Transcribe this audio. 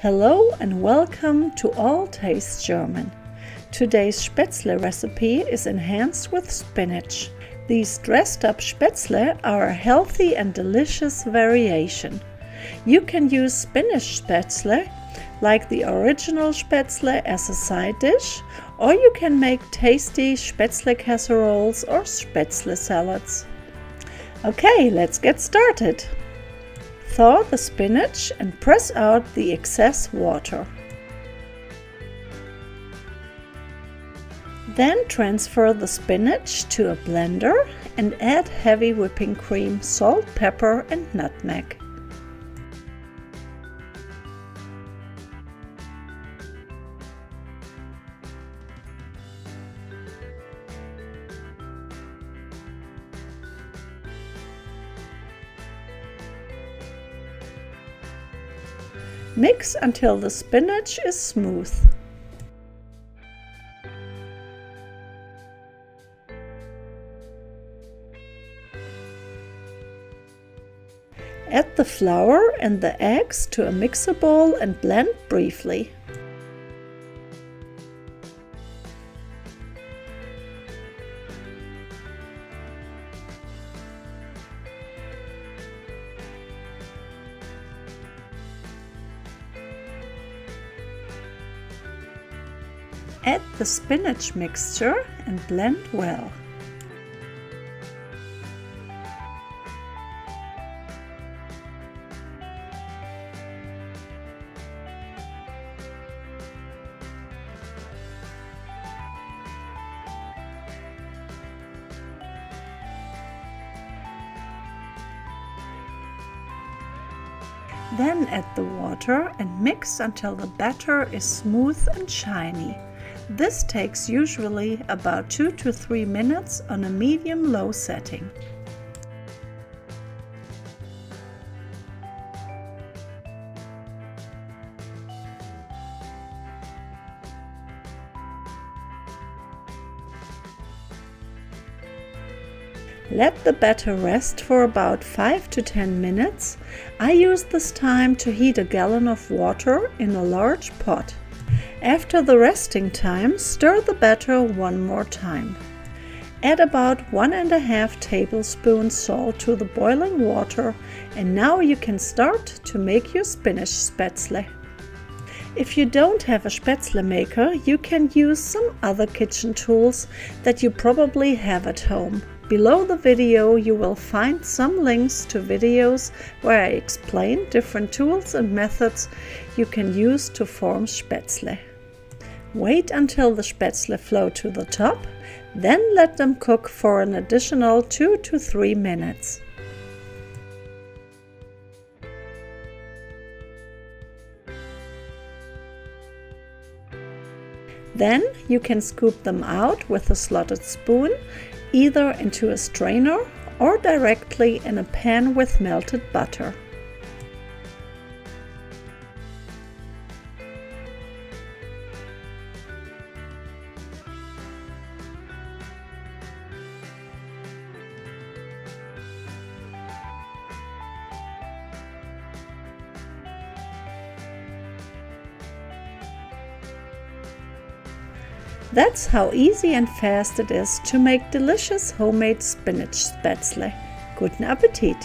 Hello and welcome to All Taste German. Today's Spätzle recipe is enhanced with spinach. These dressed up Spätzle are a healthy and delicious variation. You can use spinach Spätzle like the original Spätzle as a side dish, or you can make tasty Spätzle casseroles or Spätzle salads. Okay, let's get started. Thaw the spinach and press out the excess water. Then transfer the spinach to a blender and add heavy whipping cream, salt, pepper and nutmeg. Mix until the spinach is smooth. Add the flour and the eggs to a mixer bowl and blend briefly. Add the spinach mixture and blend well. Then add the water and mix until the batter is smooth and shiny. This takes usually about 2 to 3 minutes on a medium-low setting. Let the batter rest for about 5 to 10 minutes. I use this time to heat a gallon of water in a large pot. After the resting time, stir the batter one more time. Add about 1½ tablespoons salt to the boiling water, and now you can start to make your spinach Spätzle. If you don't have a Spätzle maker, you can use some other kitchen tools that you probably have at home. Below the video you will find some links to videos where I explain different tools and methods you can use to form Spätzle. Wait until the Spätzle float to the top, then let them cook for an additional 2 to 3 minutes. Then you can scoop them out with a slotted spoon, either into a strainer or directly in a pan with melted butter. That's how easy and fast it is to make delicious homemade spinach Spätzle. Guten Appetit!